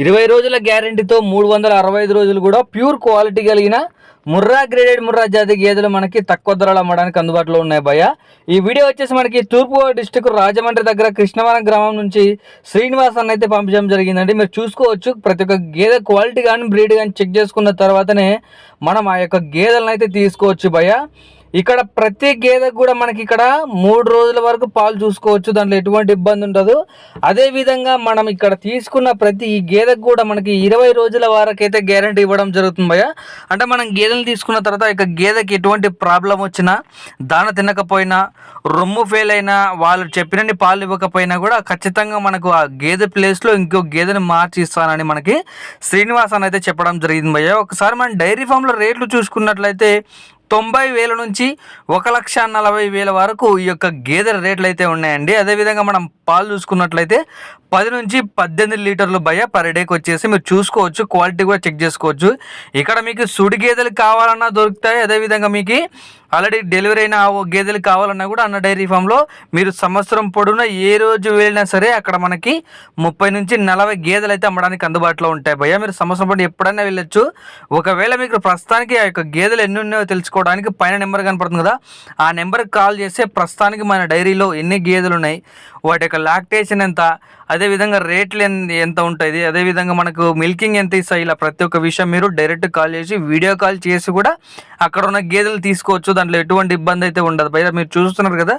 20 రోజుల గ్యారెంటీతో 365 రోజులు కూడా ప్యూర్ క్వాలిటీ కలిగిన ముర్రా గ్రేడెడ్ ముర్రా జాతి గేదెలు మనకి తక్కువ ధరలు అమ్మడానికి అందుబాటులో ఉన్నాయి భయ్య. ఈ వీడియో వచ్చేసి మనకి తూర్పుగోదావరి డిస్టిక్ రాజమండ్రి దగ్గర కృష్ణవరం గ్రామం నుంచి శ్రీనివాస్ అన్న అయితే పంపించడం జరిగిందండి. మీరు చూసుకోవచ్చు, ప్రతి ఒక్క గేదె క్వాలిటీ కానీ బ్రీడ్ కానీ చెక్ చేసుకున్న తర్వాతనే మనం ఆ యొక్క గేదెలను అయితే తీసుకోవచ్చు భయ్య. ఇక్కడ ప్రతి గేదెకు కూడా మనకి ఇక్కడ 3 రోజుల వరకు పాలు చూసుకోవచ్చు, దాంట్లో ఎటువంటి ఇబ్బంది ఉండదు. అదేవిధంగా మనం ఇక్కడ తీసుకున్న ప్రతి ఈ గేదెకు కూడా మనకి 20 రోజుల వరకు అయితే గ్యారెంటీ ఇవ్వడం జరుగుతుంది భయ్య. అంటే మనం గేదెలు తీసుకున్న తర్వాత ఇక గేదెకి ఎటువంటి ప్రాబ్లం వచ్చినా, దాన తినకపోయినా, రొమ్ము ఫెయిల్ అయినా, వాళ్ళు చెప్పినన్ని పాలు ఇవ్వకపోయినా కూడా ఖచ్చితంగా మనకు ఆ గేదె ప్లేస్లో ఇంకో గేదెని మార్చి ఇస్తానని మనకి శ్రీనివాస్ అని అయితే చెప్పడం జరిగింది భయ్య. ఒకసారి మనం డైరీ ఫామ్లో రేట్లు చూసుకున్నట్లయితే 90,000 నుంచి 1,40,000 వరకు ఈ యొక్క గేదెల రేట్లు అయితే ఉన్నాయండి. అదేవిధంగా మనం పాలు చూసుకున్నట్లయితే 10 నుంచి 18 లీటర్లు భయ్య పర్ డేకి వచ్చేసి మీరు చూసుకోవచ్చు, క్వాలిటీ కూడా చెక్ చేసుకోవచ్చు. ఇక్కడ మీకు సుడి గేదెలు కావాలన్నా దొరుకుతాయి. అదేవిధంగా మీకు ఆల్రెడీ డెలివరీ అయిన గేదెలు కావాలన్నా కూడా అన్న డైరీ ఫామ్లో మీరు సంవత్సరం పొడవునా ఏ రోజు వెళ్ళినా సరే అక్కడ మనకి 30 నుంచి 40 గేదెలు అయితే అమ్మడానికి అందుబాటులో ఉంటాయి భయ్య. మీరు సంవత్సరం పొడవు ఎప్పుడైనా వెళ్ళొచ్చు. ఒకవేళ మీకు ప్రస్తుతానికి ఆ యొక్క గేదెలు ఎన్ని ఉన్నాయో తెలుసుకోవడానికి పైన నెంబర్ కనపడుతుంది కదా, ఆ నెంబర్కి కాల్ చేస్తే ప్రస్తుతానికి మన డైరీలో ఎన్ని గేదెలు ఉన్నాయి, వాటి యొక్క లాక్టేషన్ ఎంత, అదేవిధంగా రేట్లు ఎంత ఉంటుంది, అదేవిధంగా మనకు మిల్కింగ్ ఎంత ఇస్తాయి, ఇలా ప్రతి ఒక్క విషయం మీరు డైరెక్ట్ కాల్ చేసి వీడియో కాల్ చేసి కూడా అక్కడ ఉన్న గేదెలు తీసుకోవచ్చు. దాంట్లో ఎటువంటి ఇబ్బంది అయితే ఉండదు భయ్య. మీరు చూస్తున్నారు కదా,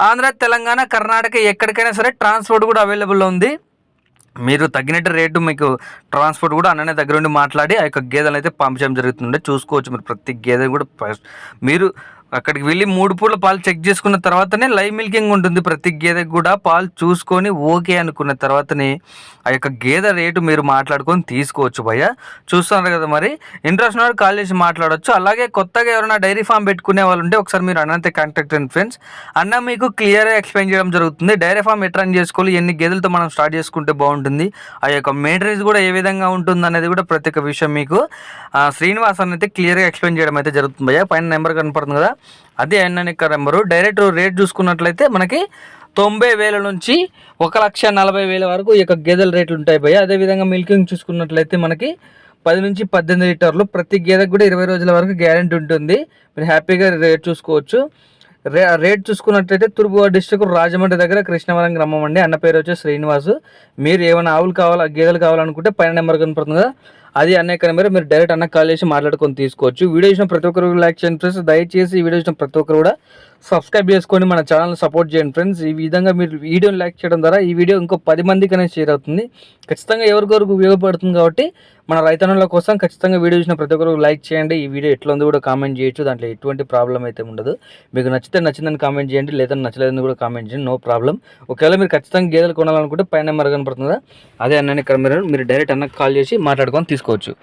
ఆంధ్ర, తెలంగాణ, కర్ణాటక ఎక్కడికైనా సరే ట్రాన్స్పోర్ట్ కూడా అవైలబుల్ ఉంది. మీరు తగ్గినట్టు రేటు మీకు ట్రాన్స్పోర్ట్ కూడా అన్ననే దగ్గర ఉండి మాట్లాడి ఆ యొక్క గేదెలు అయితే పంపించడం జరుగుతుంది. చూసుకోవచ్చు మీరు ప్రతి గేదె కూడా మీరు అక్కడికి వెళ్ళి 3 పూట్ల పాలు చెక్ చేసుకున్న తర్వాతనే లైవ్ మిల్కింగ్ ఉంటుంది. ప్రతి గేదెకి కూడా పాలు చూసుకొని ఓకే అనుకున్న తర్వాతనే ఆ యొక్క గేదె రేటు మీరు మాట్లాడుకొని తీసుకోవచ్చు భయ్య. చూస్తున్నారు కదా, మరి ఇంట్రెస్ట్ ఉన్న కాల్ చేసి మాట్లాడవచ్చు. అలాగే కొత్తగా ఎవరైనా డైరీ ఫామ్ పెట్టుకునే వాళ్ళు ఉంటే ఒకసారి మీరు అన్నైతే కాంటాక్ట్ అండ్ ఫ్రెండ్స్, అన్న మీకు క్లియర్గా ఎక్స్ప్లెయిన్ చేయడం జరుగుతుంది. డైరీ ఫామ్ ఎట్లా రన్ చేసుకోవాలి, ఎన్ని గేదెలతో మనం స్టార్ట్ చేసుకుంటే బాగుంటుంది, ఆ యొక్క మెయింటెనెన్స్ కూడా ఏ విధంగా ఉంటుంది అనేది కూడా ప్రతి ఒక్క విషయం మీకు శ్రీనివాస్ అని అయితే క్లియర్గా ఎక్స్ప్లెయిన్ చేయడం అయితే జరుగుతుంది భయ్య. పైన నెంబర్ కనపడుతుంది కదా, అదే అన్న నెంబరు. డైరెక్ట్ రేట్ చూసుకున్నట్లయితే మనకి 90,000 నుంచి 1,40,000 వరకు ఈ యొక్క గేదెల రేట్లు ఉంటాయి భయ్య. అదేవిధంగా మిల్కింగ్ చూసుకున్నట్లయితే మనకి 10 నుంచి 18 లీటర్లు, ప్రతి గేదెకు కూడా 20 రోజుల వరకు గ్యారెంటీ ఉంటుంది. మీరు హ్యాపీగా రేట్ చూసుకోవచ్చు. రేట్ చూసుకున్నట్లయితే తూర్పుగోదావరి డిస్ట్రిక్ట్ రాజమండ్రి దగ్గర కృష్ణవరం గ్రామం అండి. అన్న పేరు వచ్చి శ్రీనివాస్. మీరు ఏమైనా ఆవులు కావాలా, గేదెలు కావాలనుకుంటే పైన నెంబర్ కనపడుతుంది కదా, అది అన్నయ్య నెంబర్. మీరు డైరెక్ట్ అన్న కాల్ చేసి మాట్లాడుకొని తీసుకోవచ్చు. వీడియో చూసిన ప్రతి ఒక్కరు లైక్ చేయండి ఫ్రెండ్స్. దయచేసి ఈ వీడియో చూసిన ప్రతి ఒక్కరు కూడా సబ్స్క్రైబ్ చేసుకొని మన ఛానల్ని సపోర్ట్ చేయండి ఫ్రెండ్స్. ఈ విధంగా మీరు వీడియోని లైక్ చేయడం ద్వారా ఈ వీడియో ఇంకో 10 మందికి అనేది షేర్ అవుతుంది. ఖచ్చితంగా ఎవరికొరకు ఉపయోగపడుతుంది కాబట్టి మన రైతన్నుల కోసం ఖచ్చితంగా వీడియో చూసిన ప్రతి ఒక్కరు లైక్ చేయండి. ఈ వీడియో ఎట్లా ఉందో కూడా కామెంట్ చేయొచ్చు, దాంట్లో ఎటువంటి ప్రాబ్లం అయితే ఉండదు. మీకు నచ్చిందని కామెంట్ చేయండి, లేదని నచ్చలేదని కూడా కామెంట్ చేయండి, నో ప్రాబ్లం. ఒకవేళ మీరు ఖచ్చితంగా గేదెలు కొనాలనుకుంటే పైన నెంబర్ కనపడుతుంది కదా, అదే అన్న మీరు డైరెక్ట్ అన్నకు కాల్ చేసి మాట్లాడుకొని తీసుకోవచ్చు.